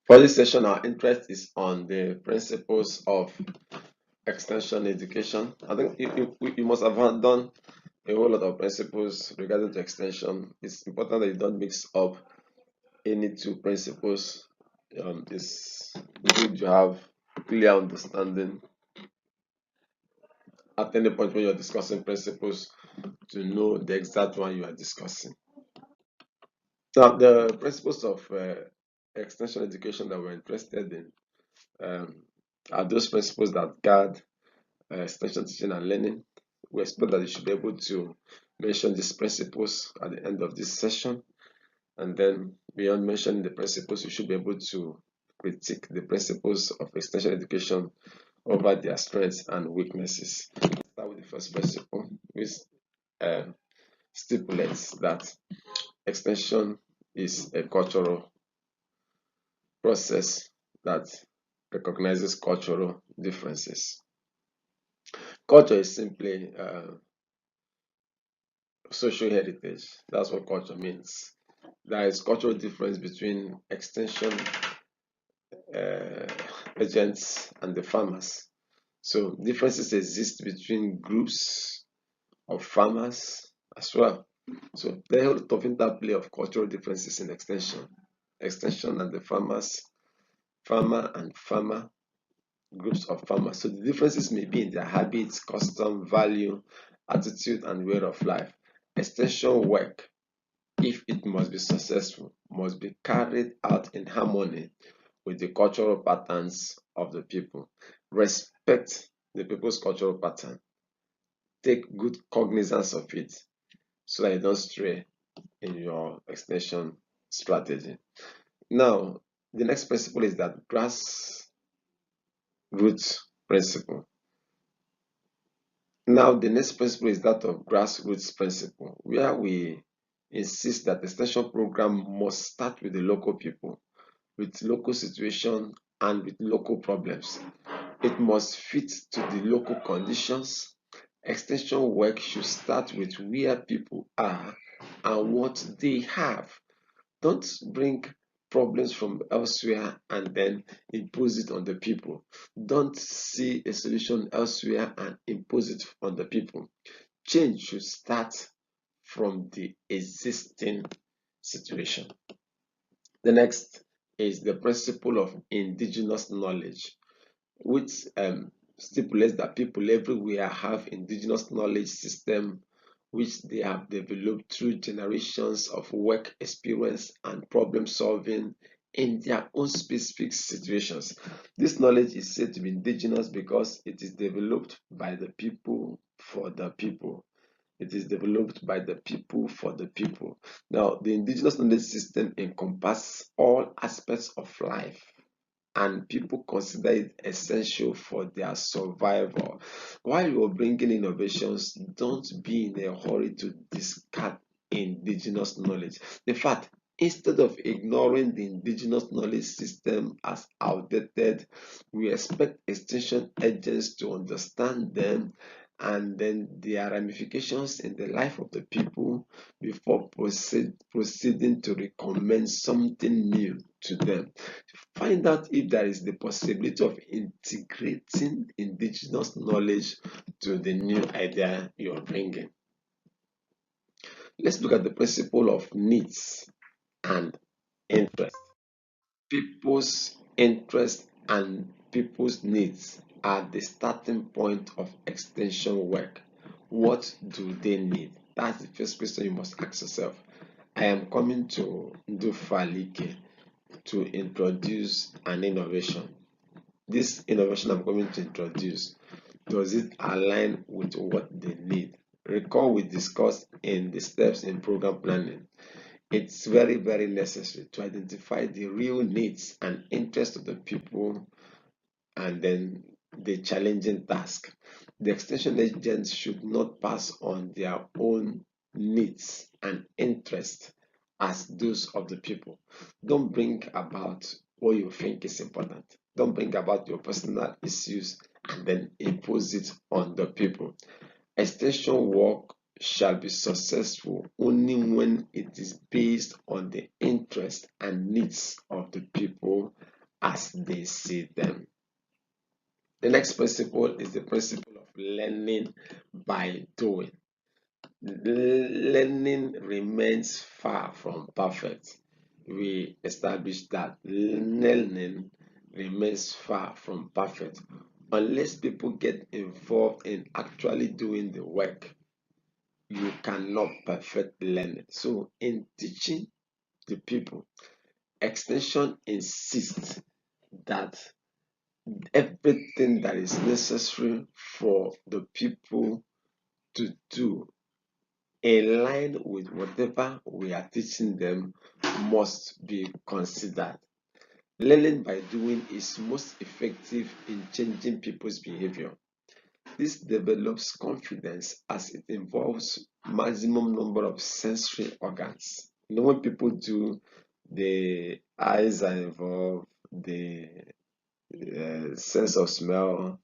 For this session, our interest is on the principles of extension education. I think you must have done a whole lot of principles regarding to extension. It's important that you don't mix up any two principles. It's good to have clear understanding at any point when you're discussing principles to know the exact one you are discussing. Now, the principles of extension education that we're interested in um, are those principles that guide extension teaching and learning. We expect that you should be able to mention these principles at the end of this session. And then beyond mentioning the principles, you should be able to critique the principles of extension education over their strengths and weaknesses. Start with the first principle, which uh, stipulates that extension is a cultural process that recognizes cultural differences. Culture is simply social heritage. That's what culture means. There is cultural difference between extension uh, agents and the farmers. So differences exist between groups of farmers as well. So there are a lot of interplay of cultural differences in extension. Extension and the farmers, farmer and farmer, groups of farmers. So the differences may be in their habits, custom, value, attitude, and way of life. Extension work, if it must be successful, must be carried out in harmony with the cultural patterns of the people. Respect the people's cultural pattern. Take good cognizance of it so that you don't stray in your extension strategy. Now, the next principle is that grassroots principle. Now, the next principle is that of grassroots principle, where we insist that the extension program must start with the local people, with local situation and with local problems. It must fit to the local conditions. Extension work should start with where people are and what they have. Don't bring problems from elsewhere and then impose it on the people. Don't see a solution elsewhere and impose it on the people. Change should start from the existing situation. The next is the principle of indigenous knowledge, which stipulates that people everywhere have indigenous knowledge system which they have developed through generations of work experience and problem solving in their own specific situations. This knowledge is said to be indigenous because it is developed by the people for the people. It is developed by the people for the people. Now, the indigenous knowledge system encompasses all aspects of life and people consider it essential for their survival. While you're bringing innovations, don't be in a hurry to discard indigenous knowledge. In fact, instead of ignoring the indigenous knowledge system as outdated, we expect extension agents to understand them and then their ramifications in the life of the people before proceeding to recommend something new to them. Find out if there is the possibility of integrating indigenous knowledge to the new idea you're bringing. Let's look at the principle of needs and interest. People's interest and people's needs are the starting point of extension work. What do they need? That's the first question you must ask yourself. I am coming to Ndufalike to introduce an innovation. This innovation I'm going to introduce, does it align with what they need? Recall we discussed in the steps in program planning. It's very, very necessary to identify the real needs and interests of the people and then the challenging task. The extension agents should not pass on their own needs and interests as those of the people. Don't bring about what you think is important. Don't bring about your personal issues and then impose it on the people. Extension work shall be successful only when it is based on the interests and needs of the people as they see them. The next principle is the principle of learning by doing. Learning remains far from perfect. We established that learning remains far from perfect unless people get involved in actually doing the work. You cannot perfect learning. So, in teaching the people, extension insists that everything that is necessary for the people to do in line with whatever we are teaching them must be considered. Learning by doing is most effective in changing people's behavior. This develops confidence as it involves maximum number of sensory organs. When people do, the eyes are involved, the sense of smell,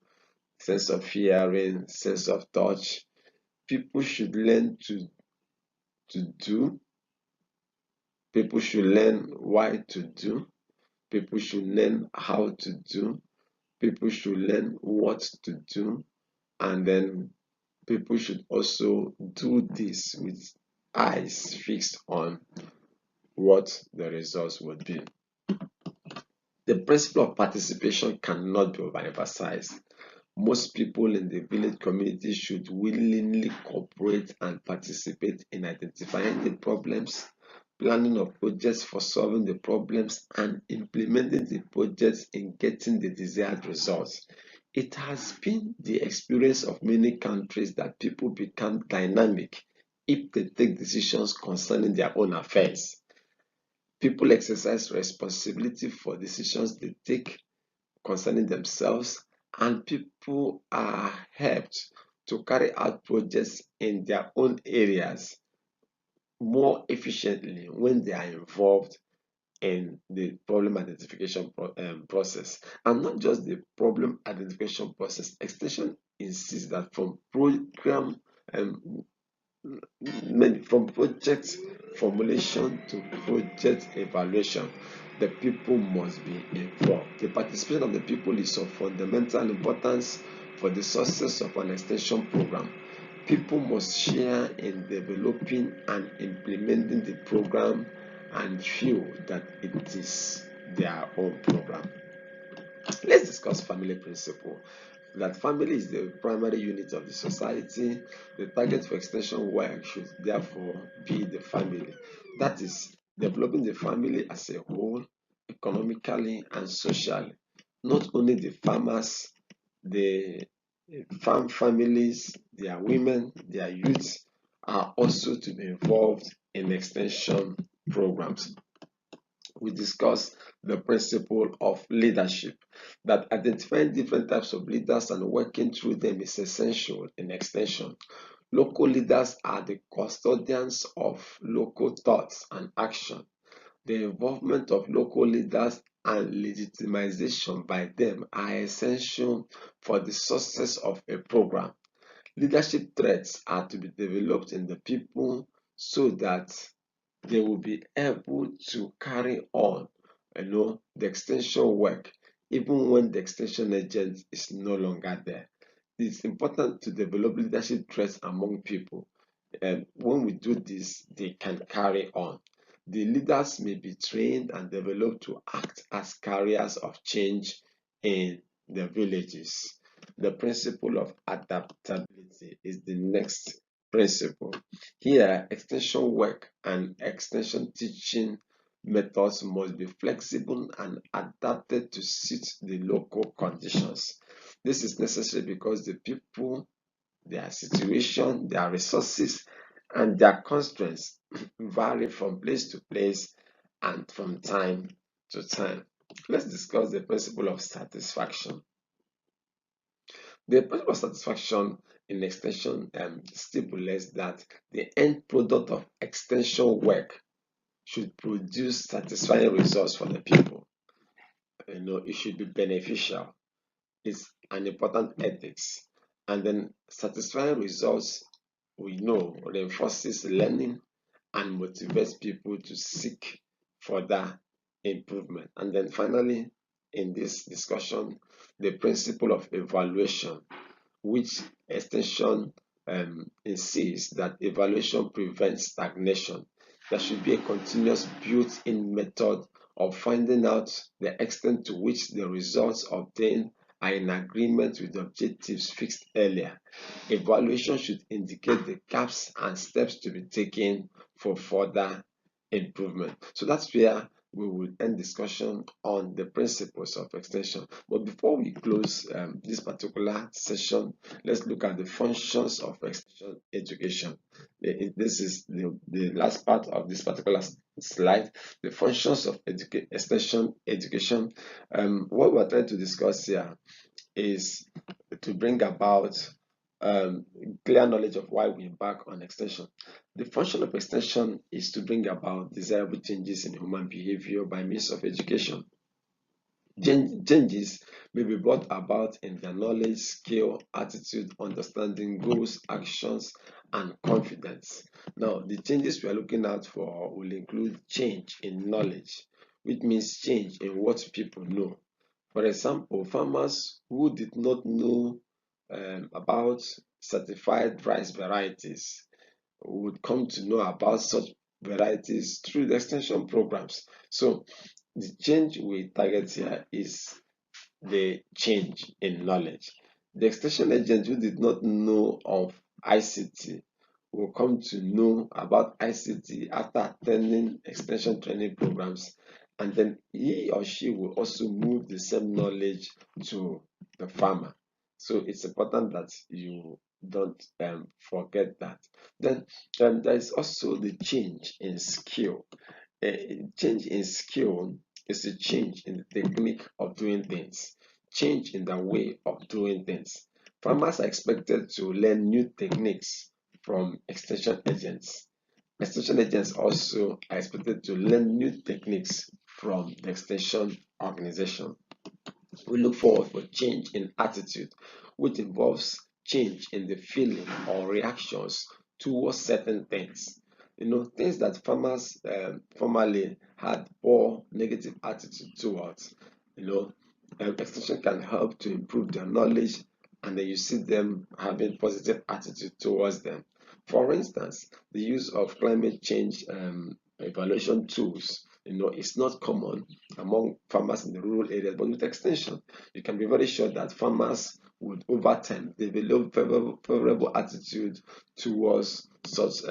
sense of hearing, sense of touch. People should learn to do. People should learn why to do. People should learn how to do. People should learn what to do. And then people should also do this with eyes fixed on what the results would be. The principle of participation cannot be overemphasized. Most people in the village community should willingly cooperate and participate in identifying the problems, planning of projects for solving the problems, and implementing the projects in getting the desired results. It has been the experience of many countries that people become dynamic if they take decisions concerning their own affairs. People exercise responsibility for decisions they take concerning themselves, and people are helped to carry out projects in their own areas more efficiently when they are involved in the problem identification process. And not just the problem identification process, extension insists that um, from project formulation to project evaluation, the people must be involved. The participation of the people is of fundamental importance for the success of an extension program. People must share in developing and implementing the program and feel that it is their own program. Let's discuss family principle. That family is the primary unit of the society. The target for extension work should therefore be the family. That is, developing the family as a whole, economically and socially. Not only the farmers, the farm families, their women, their youths are also to be involved in extension programs. We discussed the principle of leadership, that identifying different types of leaders and working through them is essential in extension. Local leaders are the custodians of local thoughts and action. The involvement of local leaders and legitimization by them are essential for the success of a program. Leadership traits are to be developed in the people so that they will be able to carry on, the extension work, even when the extension agent is no longer there. It's important to develop leadership traits among people. And when we do this, they can carry on. The leaders may be trained and developed to act as carriers of change in the villages. The principle of adaptability is the next principle. Here, extension work and extension teaching methods must be flexible and adapted to suit the local conditions. This is necessary because the people, their situation, their resources, and their constraints vary from place to place and from time to time. Let's discuss the principle of satisfaction. The principle of satisfaction in extension stipulates that the end product of extension work should produce satisfying results for the people. It should be beneficial. It's an important ethics. And then satisfying results, we know, reinforces learning and motivates people to seek further improvement. And then finally, in this discussion the principle of evaluation, which extension insists that evaluation prevents stagnation. There should be a continuous built-in method of finding out the extent to which the results obtained are in agreement with the objectives fixed earlier. Evaluation should indicate the gaps and steps to be taken for further improvement. So that's where we will end discussion on the principles of extension. But before we close this particular session, let's look at the functions of extension education. This is the last part of this particular slide. The functions of extension education. What we're trying to discuss here is to bring about clear knowledge of why we embark on extension. The function of extension is to bring about desirable changes in human behavior by means of education. Changes may be brought about in their knowledge, skill, attitude, understanding, goals, actions, and confidence. Now, the changes we are looking at for will include change in knowledge, which means change in what people know. For example, farmers who did not know about certified rice varieties would come to know about such varieties through the extension programs. So the change we target here is the change in knowledge. The extension agent who did not know of ICT will come to know about ICT after attending extension training programs, and then he or she will also move the same knowledge to the farmer. So it's important that you don't forget that. Then there is also the change in skill. A change in skill is a change in the technique of doing things, change in the way of doing things. Farmers are expected to learn new techniques from extension agents. Extension agents also are expected to learn new techniques from the extension organization. We look forward for change in attitude, which involves change in the feeling or reactions towards certain things. Things that farmers formerly had poor negative attitude towards. Extension can help to improve their knowledge, and then you see them having positive attitude towards them. For instance, the use of climate change evaluation tools, is not common among farmers in the rural areas, but with extension, you can be very sure that farmers would over time develop favorable attitude towards such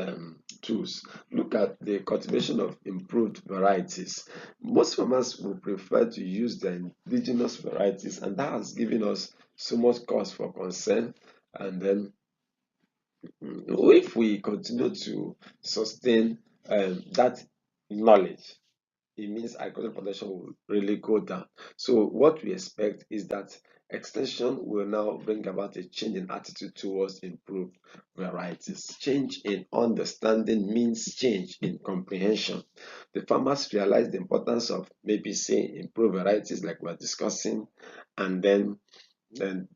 tools. Look at the cultivation of improved varieties. Most farmers will prefer to use the indigenous varieties, and that has given us so much cause for concern. And then if we continue to sustain that knowledge, it means agricultural production will really go down. So what we expect is that extension will now bring about a change in attitude towards improved varieties. Change in understanding means change in comprehension. The farmers realize the importance of maybe say improved varieties like we're discussing, and then the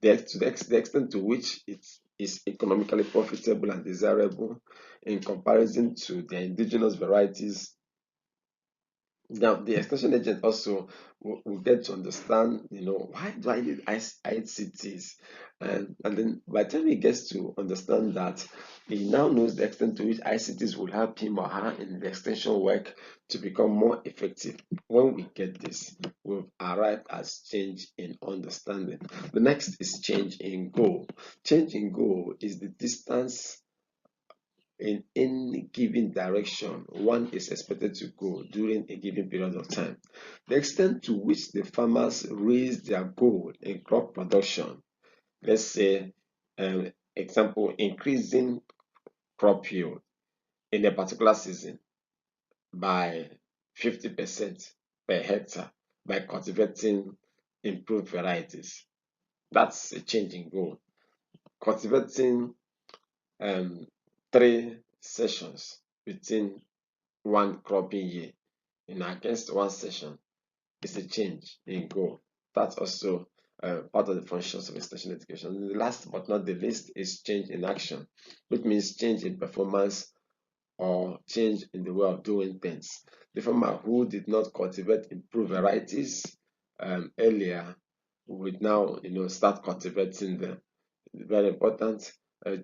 extent to which it is economically profitable and desirable in comparison to the indigenous varieties. Now, the extension agent also will get to understand, why do I need ICTs? And then by the time he gets to understand that, he now knows the extent to which ICTs will help him or her in the extension work to become more effective. When we get this, we've arrived at change in understanding. The next is change in goal. Change in goal is the distance in any given direction one is expected to go during a given period of time. The extent to which the farmers raise their goal in crop production, let's say, example, increasing crop yield in a particular season by 50% per hectare by cultivating improved varieties. That's a change in goal. Cultivating 3 sessions within one cropping year against one session is a change in goal. That's also part of the functions of extension education. The last but not the least is change in action, which means change in performance or change in the way of doing things. The farmer who did not cultivate improved varieties earlier would now start cultivating them. Very important.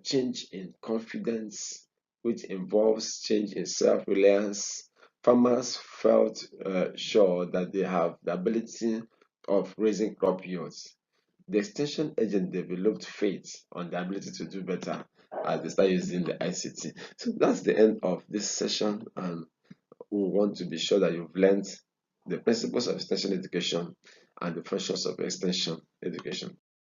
Change in confidence, which involves change in self-reliance. Farmers felt sure that they have the ability of raising crop yields. The extension agent developed faith on the ability to do better as they start using the ICT. So that's the end of this session, and we want to be sure that you've learned the principles of extension education and the functions of extension education.